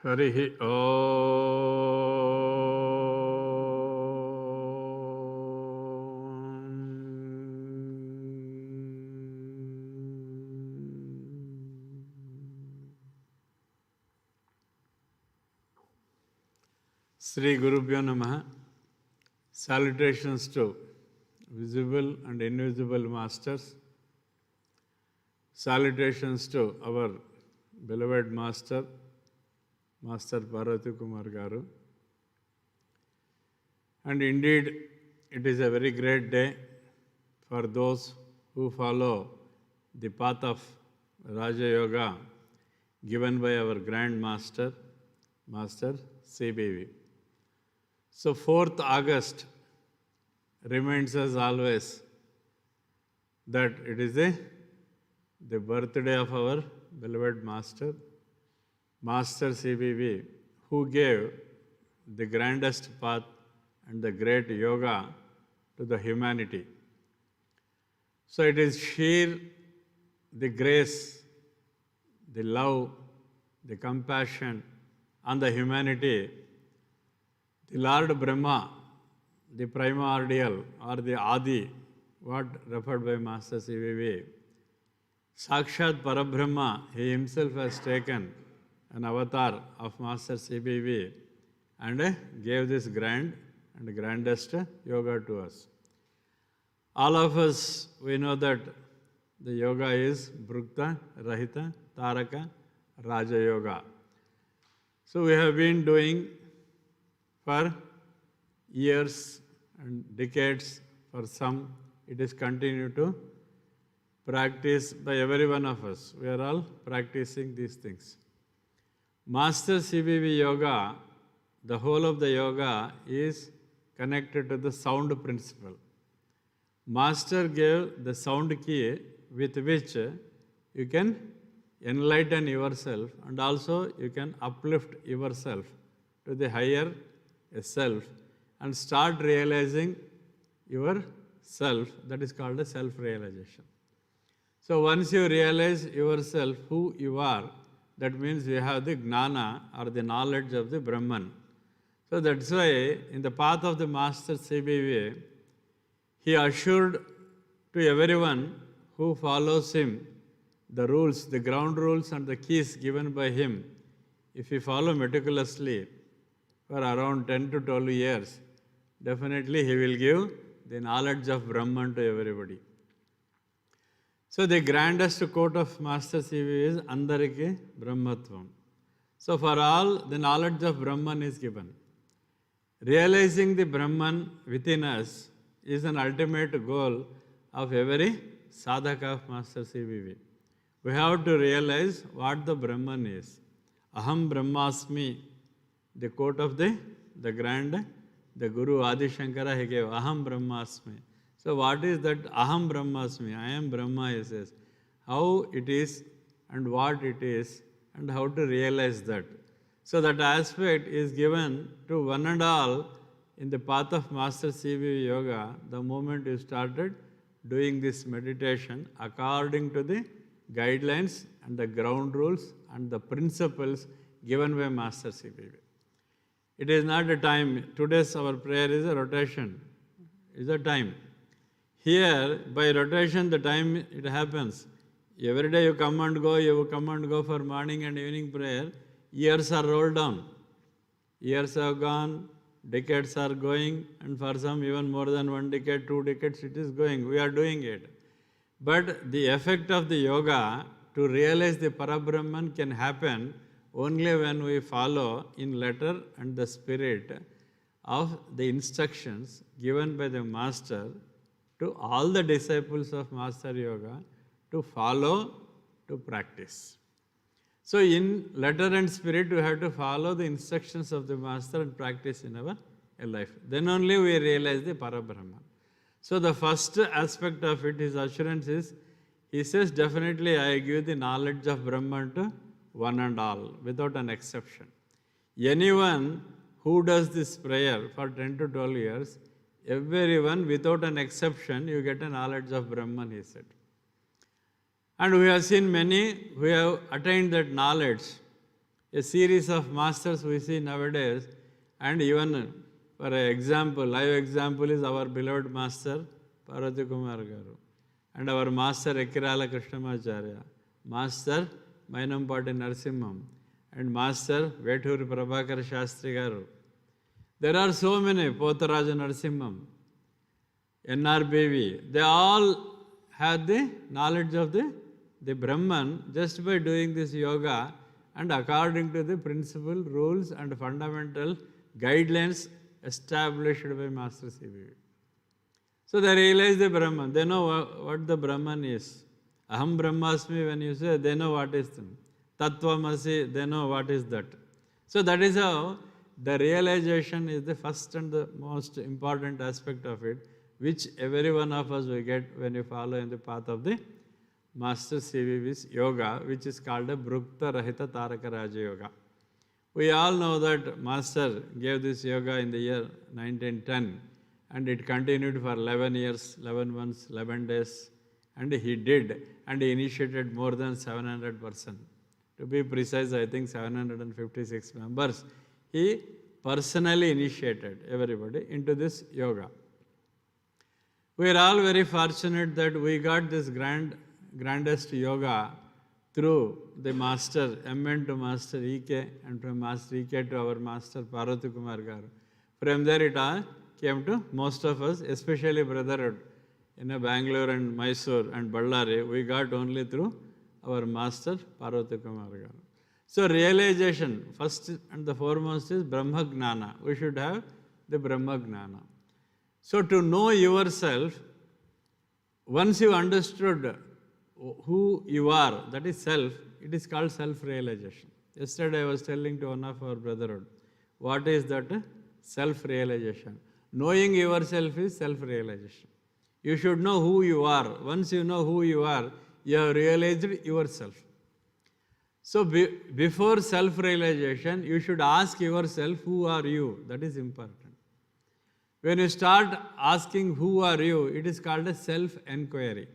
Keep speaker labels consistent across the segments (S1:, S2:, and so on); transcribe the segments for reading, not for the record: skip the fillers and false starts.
S1: Harihi Sri Gurubhyo Namaha. Salutations to visible and invisible masters. Salutations to our beloved master, Master Parvati Kumar Garu. And indeed, it is a very great day for those who follow the path of Raja Yoga given by our Grand Master, Master CVV. So 4th August reminds us always that it is the birthday of our beloved Master, Master CVV, who gave the grandest path and the great yoga to the humanity. So it is sheer the grace, the love, the compassion on the humanity. The Lord Brahma, the primordial or the Adi, what referred by Master CVV, Sakshat Parabrahma, he himself has taken an avatar of Master CVV and gave this grand and grandest yoga to us. All of us, we know that the yoga is Brukta, Rahita, Taraka, Raja Yoga. So we have been doing for years and decades. For some, it is continued to practice by every one of us. We are all practicing these things. Master CVV Yoga, the whole of the yoga is connected to the sound principle. Master gave the sound key with which you can enlighten yourself and also you can uplift yourself to the higher self and start realizing yourself. That is called a self-realization. So once you realize yourself, who you are, that means you have the gnana or the knowledge of the Brahman. So that's why in the path of the Master CVV, he assured to everyone who follows him the rules, the ground rules and the keys given by him. If you follow meticulously for around 10 to 12 years, definitely he will give the knowledge of Brahman to everybody. So the grandest quote of Master CVV is Andariki Brahmatvam. So for all, the knowledge of Brahman is given. Realizing the Brahman within us is an ultimate goal of every sadhaka of Master CVV. We have to realize what the Brahman is. Aham Brahmasmi, the quote of the Guru Adi Shankara, he gave Aham Brahmasmi. So what is that Aham Brahmasmi? I am Brahma, he says. How it is and what it is and how to realize that. So that aspect is given to one and all in the path of Master CVV Yoga the moment you started doing this meditation according to the guidelines and the ground rules and the principles given by Master CVV. It is not a time. Today's our prayer is a rotation. Is a time. Here, by rotation, the time it happens. Every day you come and go for morning and evening prayer. Years are rolled down. Years have gone, decades are going, and for some even more than 1 decade, 2 decades it is going. We are doing it. But the effect of the yoga to realize the Parabrahman can happen only when we follow in letter and the spirit of the instructions given by the Master to all the disciples of Master Yoga to follow, to practice. So in letter and spirit, we have to follow the instructions of the Master and practice in our life. Then only we realize the Parabrahman. So the first aspect of it, his assurance is, he says, definitely I give the knowledge of Brahman to one and all, without an exception. Anyone who does this prayer for 10 to 12 years, everyone without an exception, you get a knowledge of Brahman, he said. And we have seen many who have attained that knowledge A series of masters we see nowadays, and even for example, live example is our beloved master Parvati Kumar Garu, and our master Ekirala Krishnamacharya, master Mainampati Narasimham, and master Veturi Prabhakar Shastri Garu. There are so many, Potaraja Narasimham, NRBV, they all have the knowledge of the Brahman just by doing this yoga and according to the principle, rules and fundamental guidelines established by Master CVV. So they realize the Brahman, they know what the Brahman is. Aham Brahmasmi, when you say, they know what is them. Tattvamasi, they know what is that. So that is how the realization is the first and the most important aspect of it, which every one of us will get when you follow in the path of the Master CVV's yoga, which is called a Brukta Rahita Taraka Raja Yoga. We all know that Master gave this yoga in the year 1910, and it continued for 11 years, 11 months, 11 days, and he did, and he initiated more than 700%. To be precise, I think 756 members. He personally initiated everybody into this yoga. We are all very fortunate that we got this grandest yoga through the master, MN to Master EK, and from Master EK to our Master Parvati Kumar Garu. From there it all came to most of us, especially brotherhood in Bangalore and Mysore and Ballari, we got only through our Master Parvati Kumar Garu. So realization, first and the foremost is Brahma Gnana. We should have the Brahma Gnana. So to know yourself, once you understood who you are, that is self, it is called self-realization. Yesterday I was telling to one of our brotherhood, what is that? Self-realization. Knowing yourself is self-realization. You should know who you are. Once you know who you are, you have realized yourself. So before self-realization, you should ask yourself, who are you? That is important. When you start asking who are you, it is called a self-enquiry.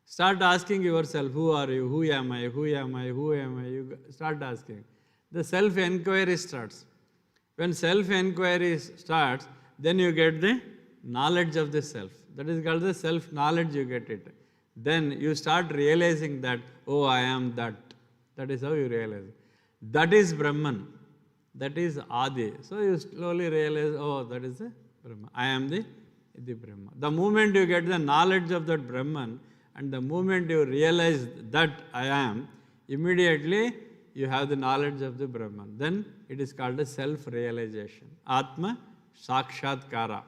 S1: Start asking yourself, who are you? Who am I? Who am I? Who am I? You start asking. The self-enquiry starts. When self-enquiry starts, then you get the knowledge of the self. That is called the self-knowledge, you get it. Then you start realizing that, oh, I am that. That is how you realize it. That is Brahman. That is Adi. So you slowly realize, oh, that is the Brahman. I am the Brahman. The moment you get the knowledge of that Brahman, and the moment you realize that I am, immediately you have the knowledge of the Brahman. Then it is called a self-realization. Atma Sakshatkara.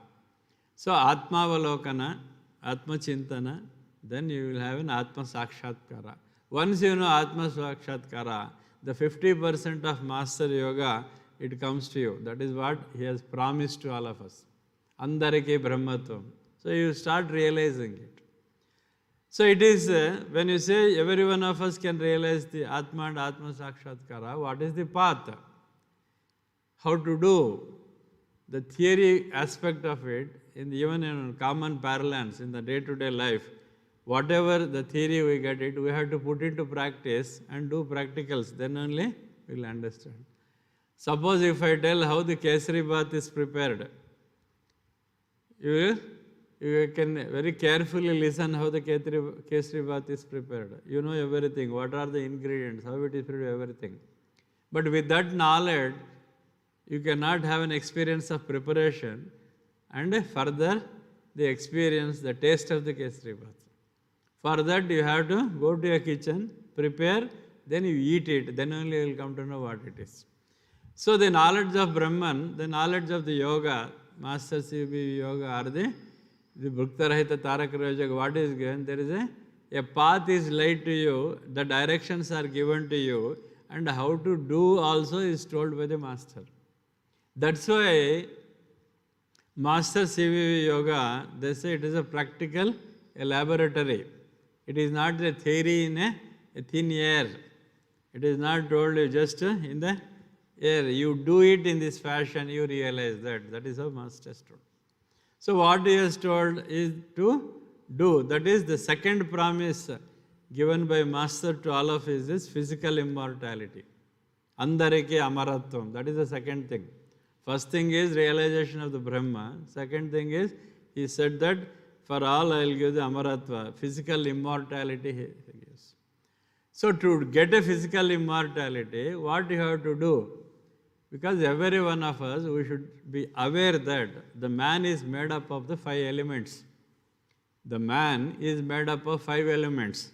S1: So Atma Avalokana, Atma Chintana, then you will have an Atma Sakshatkara. Once you know Atma Sakshatkara, the 50% of Master Yoga, it comes to you. That is what he has promised to all of us. Andarike Brahmatvam. So you start realizing it. So it is, when you say every one of us can realize the Atma and Atma Sakshatkara, what is the path? How to do? The theory aspect of it, even in common parlance, in the day-to-day life, whatever the theory we get it, we have to put into practice and do practicals, then only we will understand. Suppose if I tell how the Kesari bath is prepared, you can very carefully listen how the Kesari bath is prepared. You know everything, what are the ingredients, how it is prepared, everything. But with that knowledge, you cannot have an experience of preparation and further the experience, the taste of the Kesari bath. For that you have to go to a kitchen, prepare, then you eat it, then only you will come to know what it is. So the knowledge of Brahman, the knowledge of the yoga, Master CVV yoga are the Bhukta Rahita Taraka Raja Yoga, what is given? There is a path is laid to you, the directions are given to you, and how to do also is told by the Master. That's why Master CVV Yoga, they say it is a practical, a laboratory. It is not the theory in a thin air. It is not told you just in the air. You do it in this fashion, you realize that. That is how Master has told. So what he has told is to do. That is the second promise given by Master to all of us is physical immortality. Andariki Amaratvam. That is the second thing. First thing is realization of the Brahma. Second thing is, he said that for all I will give the Amaratva, physical immortality he gives. So to get a physical immortality, what you have to do? Because every one of us, we should be aware that the man is made up of the 5 elements. The man is made up of 5 elements.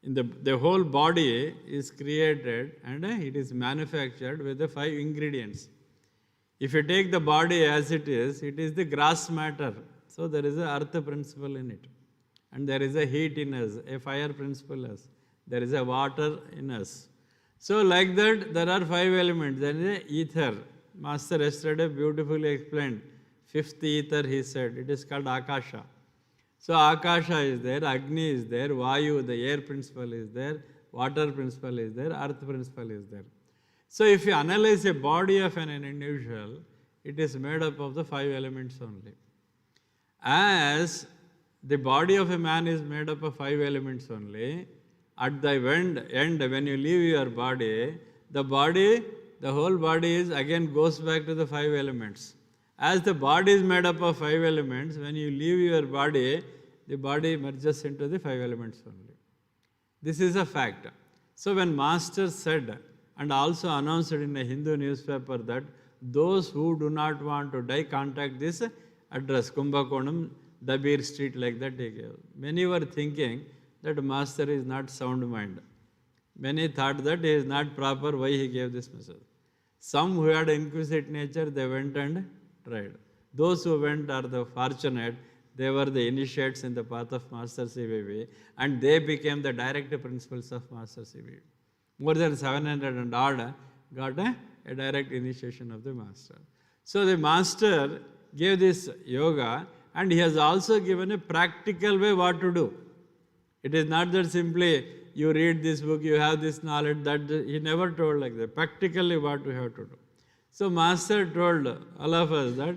S1: The whole body is created and it is manufactured with the 5 ingredients. If you take the body as it is the gross matter. So there is a earth principle in it. And there is a heat in us, a fire principle in us. There is a water in us. So like that, there are 5 elements. There is a ether. Master yesterday beautifully explained. 5th ether, he said. It is called Akasha. So Akasha is there, Agni is there, Vayu, the air principle is there, water principle is there, earth principle is there. So if you analyze a body of an individual, it is made up of the 5 elements only. As the body of a man is made up of 5 elements only, at the end when you leave your body, the whole body is again goes back to the 5 elements. As the body is made up of 5 elements, when you leave your body, the body merges into the 5 elements only. This is a fact. So when Master said and also announced in a Hindu newspaper that those who do not want to die, contact this address, Kumbakonam, Dabir Street, like that he gave. Many were thinking that Master is not sound mind. Many thought that he is not proper, why he gave this message. Some who had inquisitive nature, they went and tried. Those who went are the fortunate, they were the initiates in the path of Master CVV, and they became the direct principles of Master CVV. More than 700 and odd got a direct initiation of the Master. So the Master gave this yoga, and he has also given a practical way what to do. It is not that simply you read this book, you have this knowledge, that he never told like that. Practically what we have to do. So Master told all of us that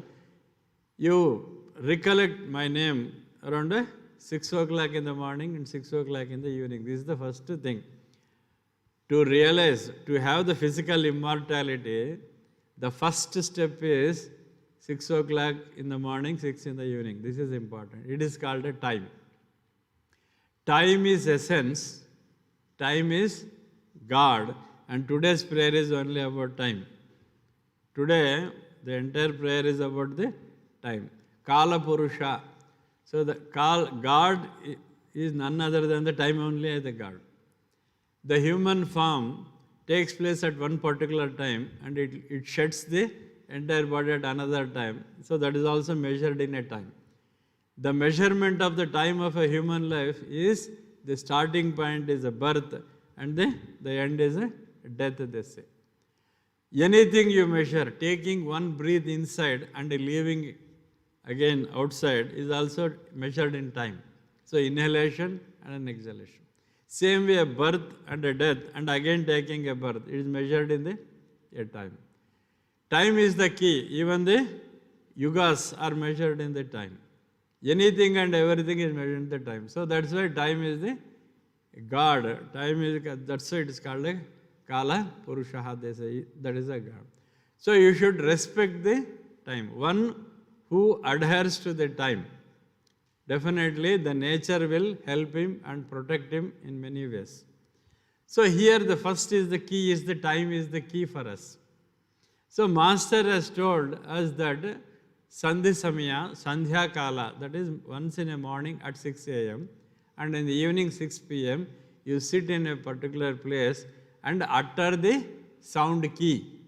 S1: you recollect my name around 6 o'clock in the morning and 6 o'clock in the evening. This is the first thing. To realize, to have the physical immortality, the first step is 6 o'clock in the morning, 6 in the evening. This is important. It is called a time. Time is essence, time is God, and today's prayer is only about time. Today, the entire prayer is about the time. Kala Purusha. So the God is none other than the time only as the God. The human form takes place at one particular time and it sheds the entire body at another time. So that is also measured in a time. The measurement of the time of a human life is the starting point is a birth and the end is a death, they say. Anything you measure, taking one breath inside and leaving again outside is also measured in time. So inhalation and an exhalation. Same way a birth and a death and again taking a birth, it is measured in a time. Time is the key. Even the yugas are measured in the time. Anything and everything is measured in the time. So that's why time is the God. Time is, that's why it is called a Kala Purushaha, they say, that is a God. So you should respect the time. One who adheres to the time, definitely the nature will help him and protect him in many ways. So here the first is the key, is the time is the key for us. So Master has told us that Sandhi Samaya, Sandhya Kala, that is once in a morning at 6 a.m. and in the evening 6 p.m. you sit in a particular place and utter the sound key.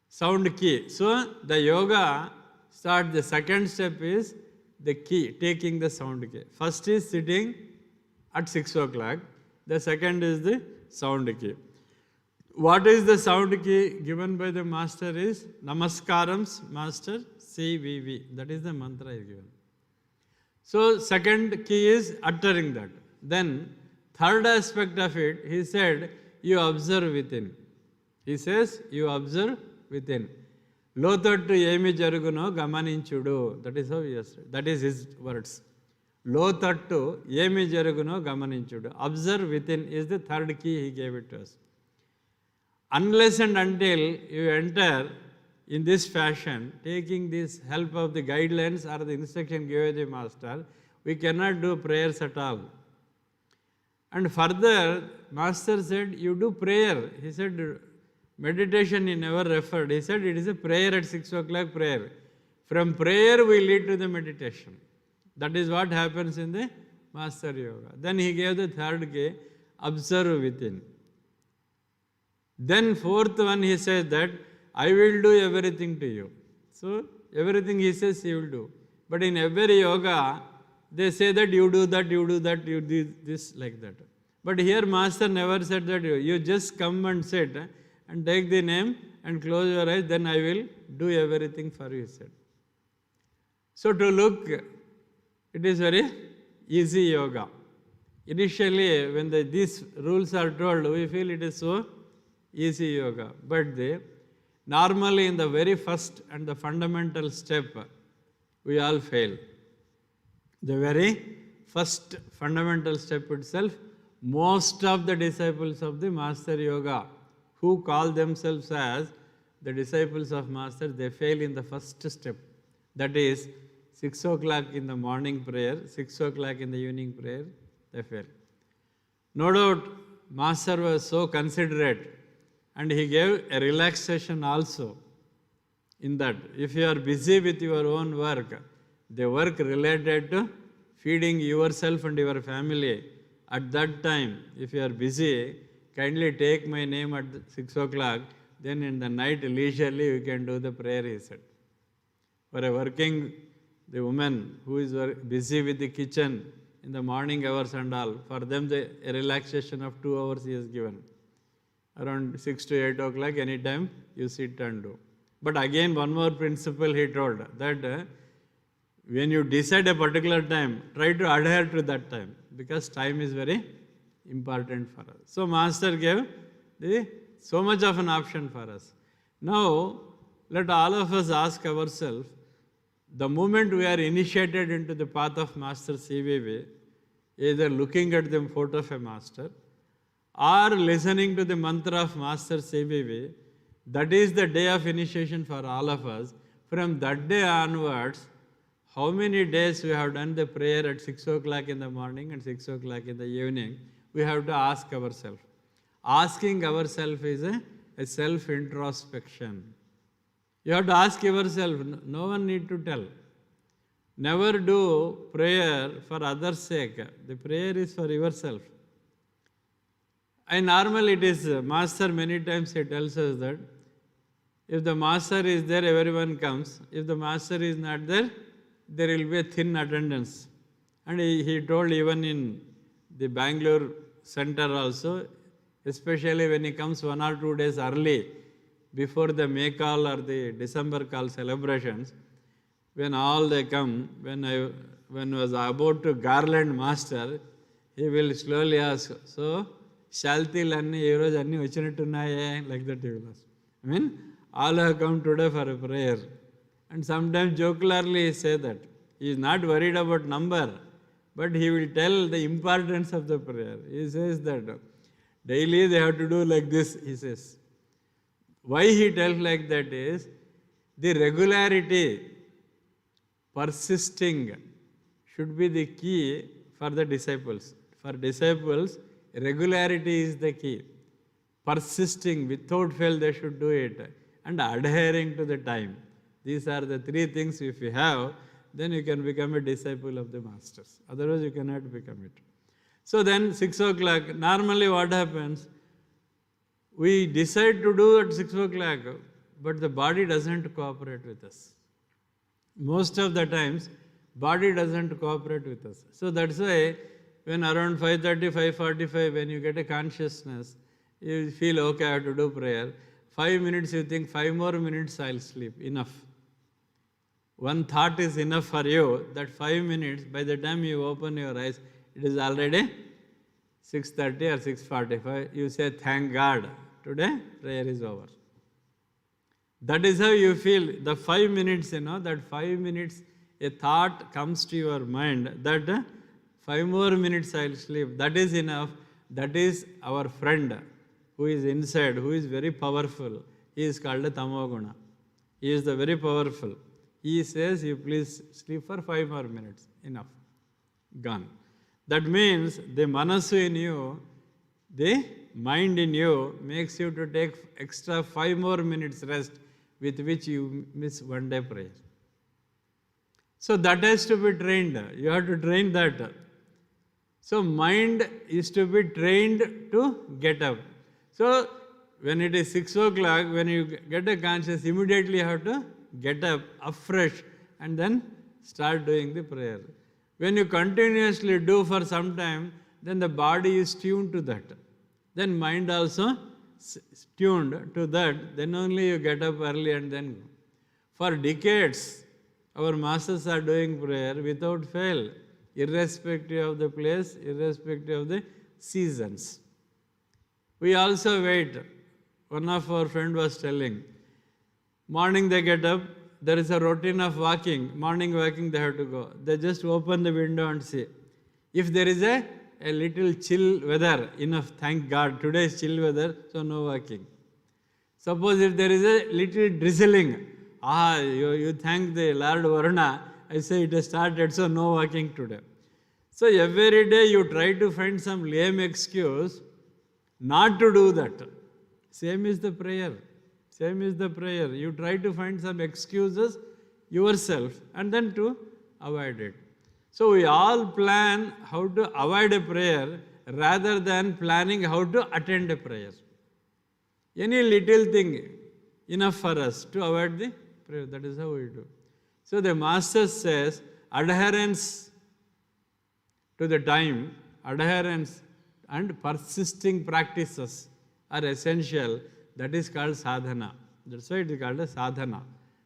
S1: Sound key. So the yoga starts, the second step is the key, taking the sound key. First is sitting at 6 o'clock. The second is the sound key. What is the sound key given by the Master is Namaskaram's Master CVV. That is the mantra is given. So second key is uttering that. Then third aspect of it, he said, you observe within. He says, you observe within. Lothattu emi jaruguno gamaninchudu. That is how he has said. That is his words. Lothattu emi jaruguno gamaninchudu. Observe within is the third key he gave it to us. Unless and until you enter in this fashion, taking this help of the guidelines or the instruction given by the master, we cannot do prayers at all. And further, master said, you do prayer. He said, meditation he never referred. He said, it is a prayer at 6 o'clock prayer. From prayer we lead to the meditation. That is what happens in the master yoga. Then he gave the third key, observe within. Then fourth one he says that, I will do everything to you. So, everything he says he will do. But in every yoga, they say that you do that, you do that, you do this, like that. But here master never said that you just come and sit and take the name and close your eyes, then I will do everything for you, he said. So to look, it is very easy yoga. Initially, when these rules are told, we feel it is so easy yoga. But normally in the very first and the fundamental step, we all fail. The very first fundamental step itself, most of the disciples of the Master Yoga, who call themselves as the disciples of Master, they fail in the first step. That is, 6 o'clock in the morning prayer, 6 o'clock in the evening prayer, they fail. No doubt, Master was so considerate and he gave a relaxation also in that. If you are busy with your own work, the work related to feeding yourself and your family, at that time, if you are busy, kindly take my name at 6 o'clock, then in the night leisurely you can do the prayer, he said. For a working, the woman who is busy with the kitchen in the morning hours and all, for them a relaxation of 2 hours he has given. Around 6 to 8 o'clock, anytime you sit and do. But again, one more principle he told, that when you decide a particular time, try to adhere to that time, because time is very important for us. So Master gave so much of an option for us. Now, let all of us ask ourselves, the moment we are initiated into the path of Master CVV, either looking at the photo of a Master, or listening to the mantra of Master CVV, that is the day of initiation for all of us. From that day onwards, how many days we have done the prayer at 6 o'clock in the morning and 6 o'clock in the evening, we have to ask ourselves. Asking ourselves is a self-introspection. You have to ask yourself, no one need to tell. Never do prayer for others' sake. The prayer is for yourself. And normally it is, Master many times he tells us that if the Master is there, everyone comes. If the Master is not there, there will be a thin attendance. And he told even in the Bangalore center also, especially when he comes 1 or 2 days early, before the May call or the December call celebrations, when all they come, when I was about to garland Master, he will slowly ask, so, Shaltil anni ee roju anni vachinattunnaye, like that he will ask. I mean, all have come today for a prayer. And sometimes jocularly he say that. He is not worried about number, but he will tell the importance of the prayer. He says that daily they have to do like this, he says. Why he tells like that is, the regularity, persisting, should be the key for the disciples. For disciples, regularity is the key. Persisting, without fail they should do it. And adhering to the time. These are the 3 things if you have, then you can become a disciple of the Masters. Otherwise you cannot become it. So then 6 o'clock, normally what happens? We decide to do at 6 o'clock, but the body doesn't cooperate with us. Most of the times, body doesn't cooperate with us. So that's why when around 5:30, 5:45, when you get a consciousness, you feel, okay, I have to do prayer. 5 minutes, you think, 5 more minutes, I'll sleep. Enough. One thought is enough for you, that 5 minutes, by the time you open your eyes, it is already 6:30 or 6:45. You say, thank God, today prayer is over. That is how you feel. The 5 minutes, that 5 minutes, a thought comes to your mind that 5 more minutes I'll sleep. That is enough. That is our friend who is inside, who is very powerful, he is called a Tamoguna. He is the very powerful. He says, you please sleep for 5 more minutes. Enough. Gone. That means the manasu in you, the mind in you makes you to take extra 5 more minutes rest, with which you miss one day prayer. So that has to be trained. You have to train that. So mind is to be trained to get up. So when it is 6 o'clock, when you get a conscious, immediately you have to get up afresh and then start doing the prayer. When you continuously do for some time, then the body is tuned to that. Then mind also tuned to that. Then only you get up early and then go. For decades, our masters are doing prayer without fail, irrespective of the place, irrespective of the seasons. We also wait. One of our friend was telling, morning they get up, there is a routine of walking, morning walking they have to go. They just open the window and see. If there is a little chill weather, enough, thank God, today is chill weather, so no walking. Suppose if there is a little drizzling, you thank the Lord Varuna, I say it has started, so no walking today. So every day you try to find some lame excuse not to do that. Same is the prayer. Same is the prayer. You try to find some excuses yourself and then to avoid it. So we all plan how to avoid a prayer rather than planning how to attend a prayer. Any little thing enough for us to avoid the prayer. That is how we do. So the Master says adherence to the time, adherence and persisting practices are essential. That is called sadhana. That's why it is called a sadhana.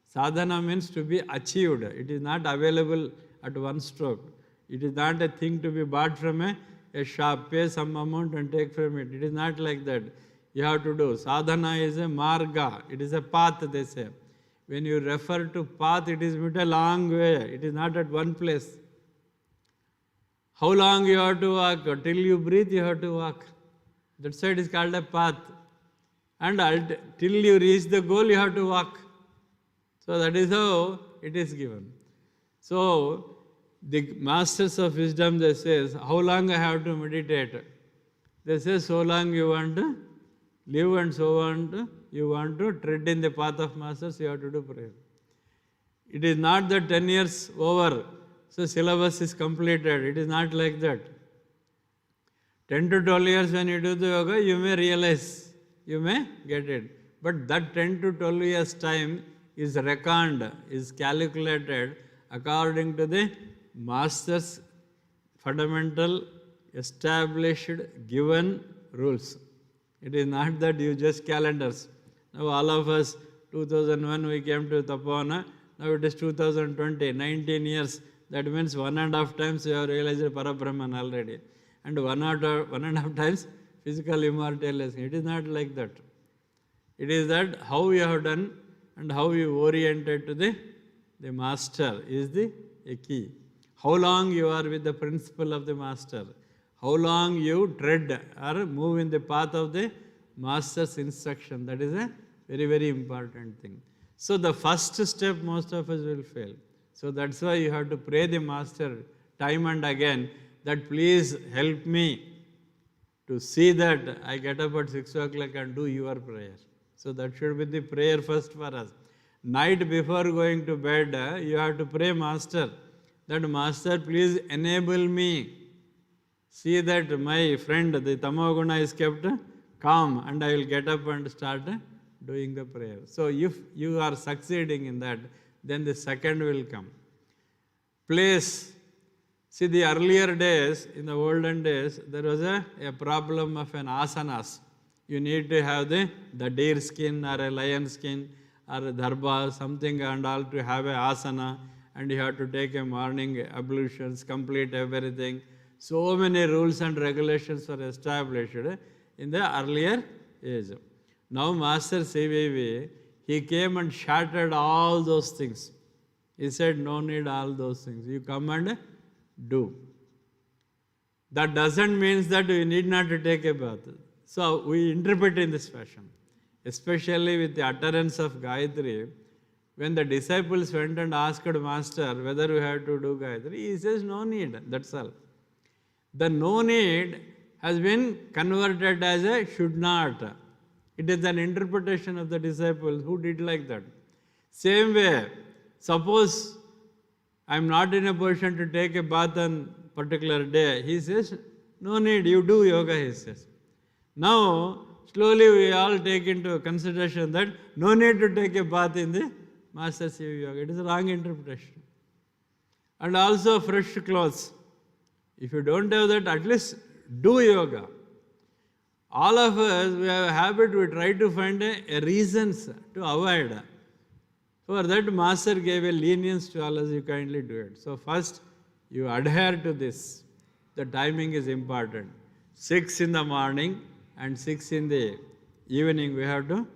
S1: Sadhana means to be achieved. It is not available at one stroke. It is not a thing to be bought from a shop, pay some amount and take from it. It is not like that. You have to do. Sadhana is a marga. It is a path, they say. When you refer to path, it is a long way. It is not at one place. How long you have to walk? Till you breathe, you have to walk. That's why it is called a path. And till you reach the goal, you have to walk. So that is how it is given. So the masters of wisdom, they say, how long I have to meditate? They say, so long you want to live and so on, you want to tread in the path of masters, you have to do prayer. It is not that 10 years over, so syllabus is completed. It is not like that. 10 to 12 years when you do the yoga, you may realize, you may get it. But that 10 to 12 years time is reckoned, is calculated according to the master's fundamental, established, given rules. It is not that you just calendars. Now all of us, 2001 we came to Tapavana, now it is 2020, 19 years. That means 1.5 times you have realized Parabrahman already. And 1.5 times physical immortality. It is not like that. It is that how you have done and how you oriented to the master is the key. How long you are with the principle of the master. How long you tread or move in the path of the master's instruction. That is a very, very important thing. So the first step most of us will fail. So that's why you have to pray the master time and again that please help me to see that I get up at 6 o'clock and do your prayer. So that should be the prayer first for us. Night before going to bed, you have to pray master. That master, please enable me. See that my friend, the Tamoguna is kept calm and I will get up and start doing the prayer. So if you are succeeding in that, then the second will come. Place. See, the earlier days, in the olden days, there was a problem of an asanas. You need to have the deer skin or a lion skin or a dharba, something and all to have a asana, and you have to take a morning ablutions, complete everything. So many rules and regulations were established in the earlier age. Now Master CVV, he came and shattered all those things. He said, no need all those things. You come and do. That doesn't mean that you need not to take a bath. So we interpret in this fashion, especially with the utterance of Gayatri. When the disciples went and asked Master whether we have to do Gayatri, he says no need, that's all. The no need has been converted as a should not. It is an interpretation of the disciples who did like that. Same way, suppose I am not in a position to take a bath on particular day. He says, no need, you do yoga, he says. Now, slowly we all take into consideration that no need to take a bath in the Master CVV yoga. It is a wrong interpretation. And also fresh clothes. If you don't have that, at least do yoga. All of us, we have a habit, we try to find a reasons to avoid. For that, Master gave a lenience to all of us, you kindly do it. So first, you adhere to this. The timing is important. 6 in the morning and 6 in the evening, we have to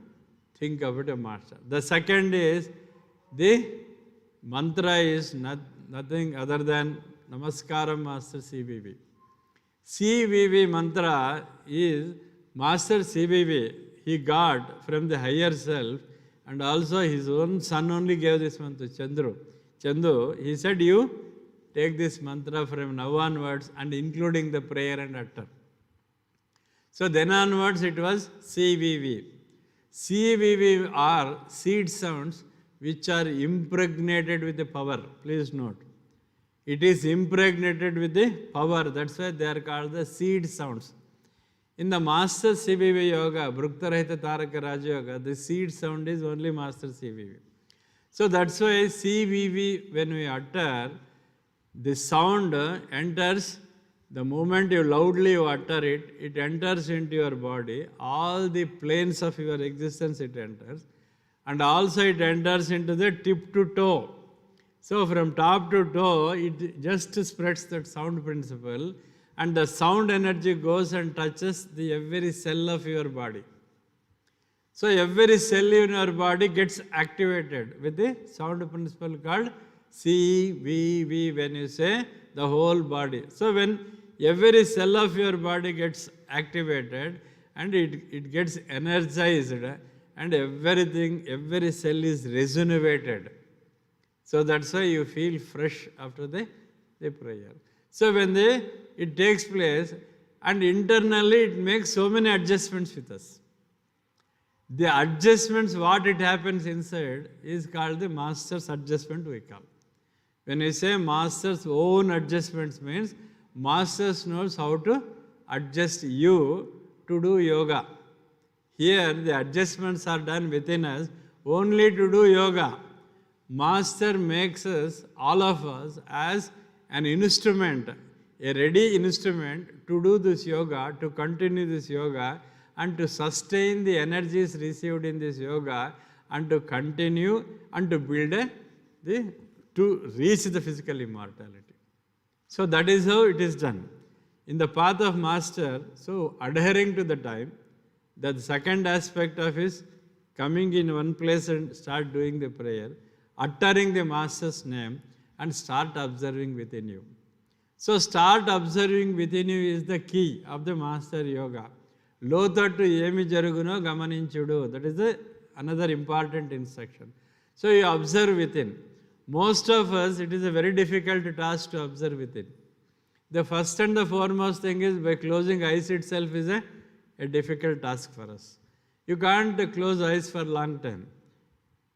S1: think about a Master. The second is, the mantra is nothing other than Namaskaram Master CVV. CVV mantra is Master CVV. He got from the higher self, and also his own son only gave this mantra, Chandu. He said, you take this mantra from now onwards and including the prayer and utter. So then onwards it was CVV. CVV are seed sounds which are impregnated with the power. Please note. It is impregnated with the power. That's why they are called the seed sounds. In the Master CVV Yoga, Bruktarahita Taraka Raja Yoga, the seed sound is only Master CVV. So that's why CVV, when we utter, the sound enters, the moment you loudly utter it, it enters into your body, all the planes of your existence it enters, and also it enters into the tip to toe. So from top to toe, it just spreads that sound principle, and the sound energy goes and touches the every cell of your body. So every cell in your body gets activated with the sound principle called CVV when you say the whole body. So when every cell of your body gets activated and it gets energized and everything, every cell is rejuvenated. So that's why you feel fresh after the prayer. So when it takes place, and internally it makes so many adjustments with us. The adjustments, what it happens inside, is called the Master's adjustment we call. When we say Master's own adjustments means, Masters knows how to adjust you to do yoga. Here the adjustments are done within us only to do yoga. Master makes us, all of us, as an instrument, a ready instrument to do this yoga, to continue this yoga, and to sustain the energies received in this yoga, and to continue and to build to reach the physical immortality. So that is how it is done. In the path of Master, so adhering to the time, the second aspect of is coming in one place and start doing the prayer, uttering the Master's name, and start observing within you. So start observing within you is the key of the Master Yoga. Lotatu emi jaruguno gamaninchudu. That is another important instruction. So you observe within. Most of us, it is a very difficult task to observe within. The first and the foremost thing is by closing eyes itself is a difficult task for us. You can't close eyes for a long time.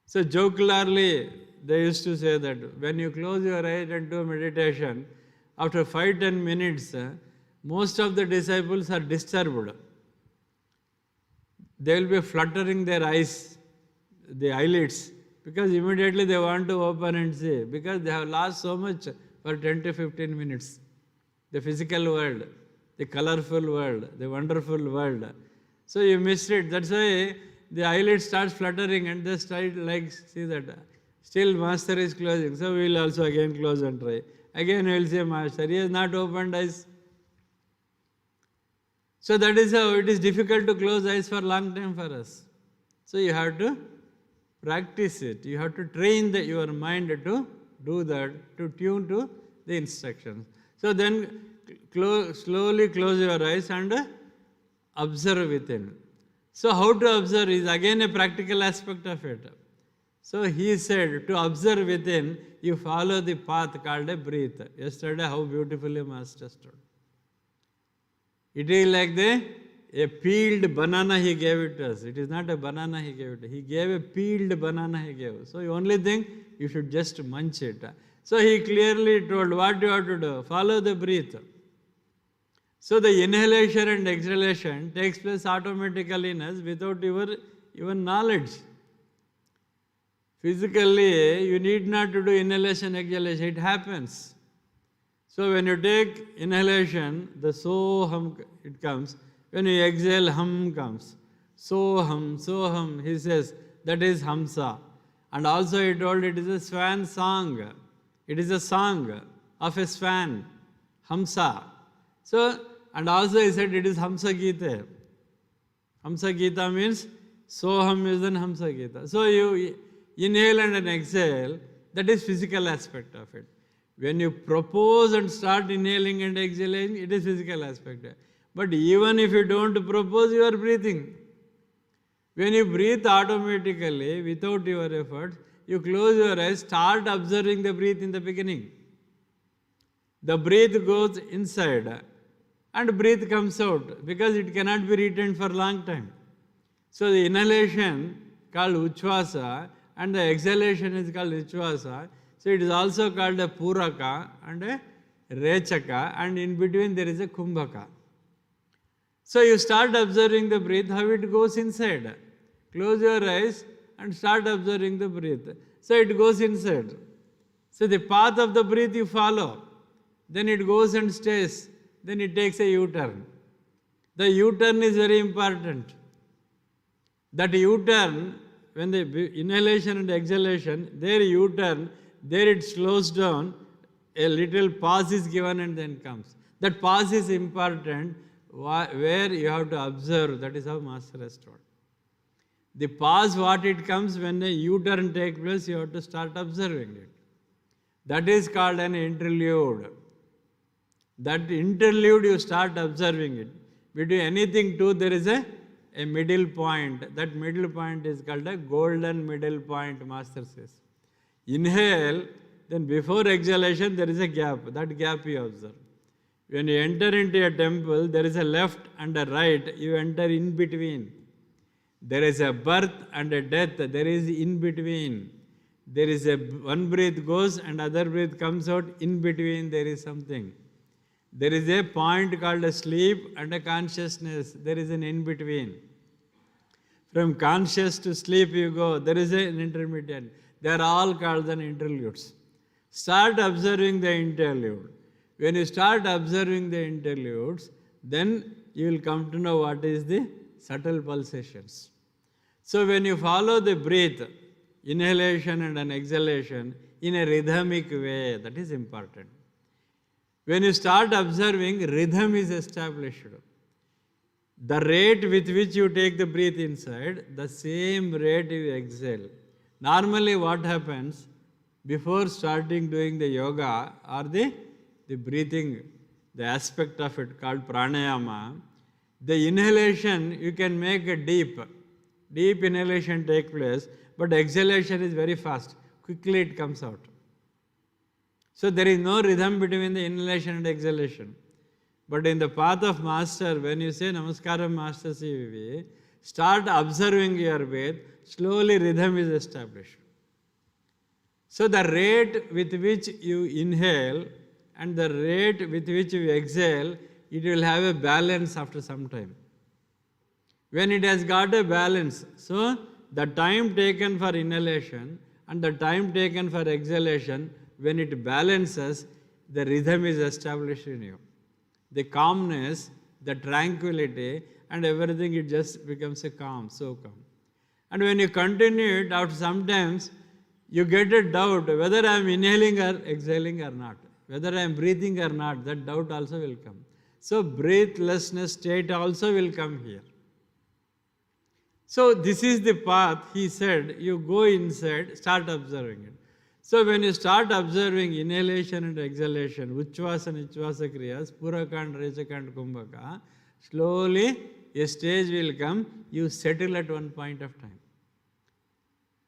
S1: So jocularly, they used to say that when you close your eyes and do meditation, after 5-10 minutes, most of the disciples are disturbed. They will be fluttering their eyes, the eyelids, because immediately they want to open and see, because they have lost so much for 10 to 15 minutes. The physical world, the colorful world, the wonderful world. So you missed it. That's why the eyelid starts fluttering and they start like, see that. Still Master is closing. So we will also again close and try. Again we will say, Master, he has not opened eyes. So that is how it is difficult to close eyes for a long time for us. So you have to practice it. You have to train your mind to do that, to tune to the instructions. So then slowly close your eyes and observe within. So how to observe is again a practical aspect of it. So he said, to observe within, you follow the path called a breath. Yesterday, how beautifully Master stood. It is like a peeled banana he gave it to us. It is not a banana he gave it. He gave a peeled banana he gave. So the only thing, you should just munch it. So he clearly told what you have to do. Follow the breath. So the inhalation and exhalation takes place automatically in us without your even knowledge. Physically, you need not to do inhalation, exhalation. It happens. So when you take inhalation, the so hum it comes. When you exhale, hum comes. So hum, he says, that is hamsa. And also he told it is a swan song. It is a song of a swan, hamsa. So, and also he said it is hamsa gita. Hamsa gita means soham is an hamsa gita. So you inhale and exhale, that is physical aspect of it. When you propose and start inhaling and exhaling, it is physical aspect. But even if you don't propose, you are breathing. When you breathe automatically, without your effort, you close your eyes, start observing the breath in the beginning. The breath goes inside and breath comes out because it cannot be retained for a long time. So the inhalation called uchvasa and the exhalation is called uchvasa. So it is also called a puraka and a rechaka, and in between there is a kumbhaka. So you start observing the breath, how it goes inside. Close your eyes and start observing the breath. So it goes inside. So the path of the breath you follow. Then it goes and stays. Then it takes a U-turn. The U-turn is very important. That U-turn, when the inhalation and exhalation, there U-turn, there it slows down, a little pause is given and then comes. That pause is important, where you have to observe. That is how Master has told. The pause, what it comes when a U-turn takes place, you have to start observing it. That is called an interlude. That interlude, you start observing it. Between anything two, there is a middle point. That middle point is called a golden middle point, Master says. Inhale, then before exhalation, there is a gap. That gap you observe. When you enter into a temple, there is a left and a right. You enter in between. There is a birth and a death. There is in between. There is one breath goes and other breath comes out. In between there is something. There is a point called a sleep and a consciousness. There is an in between. From conscious to sleep you go. There is an intermediate. They are all called an interludes. Start observing the interlude. When you start observing the interludes, then you will come to know what is the subtle pulsations. So when you follow the breath, inhalation and an exhalation in a rhythmic way, that is important. When you start observing, rhythm is established. The rate with which you take the breath inside, the same rate you exhale. Normally what happens, before starting doing the yoga or the breathing, the aspect of it called pranayama, the inhalation you can make a deep inhalation take place, but exhalation is very fast. Quickly it comes out. So there is no rhythm between the inhalation and exhalation. But in the path of Master, when you say Namaskaram Master CVV, start observing your breath, slowly rhythm is established. So the rate with which you inhale and the rate with which you exhale, it will have a balance after some time. When it has got a balance, so the time taken for inhalation and the time taken for exhalation, when it balances, the rhythm is established in you. The calmness, the tranquility, and everything, it just becomes a calm, so calm. And when you continue it, after sometimes you get a doubt whether I am inhaling or exhaling or not, whether I am breathing or not, that doubt also will come. So breathlessness state also will come here. So this is the path, he said, you go inside, start observing it. So when you start observing inhalation and exhalation, uchvasa and nichvasa kriyas, puraka and rechaka and kumbhaka, slowly a stage will come, you settle at one point of time.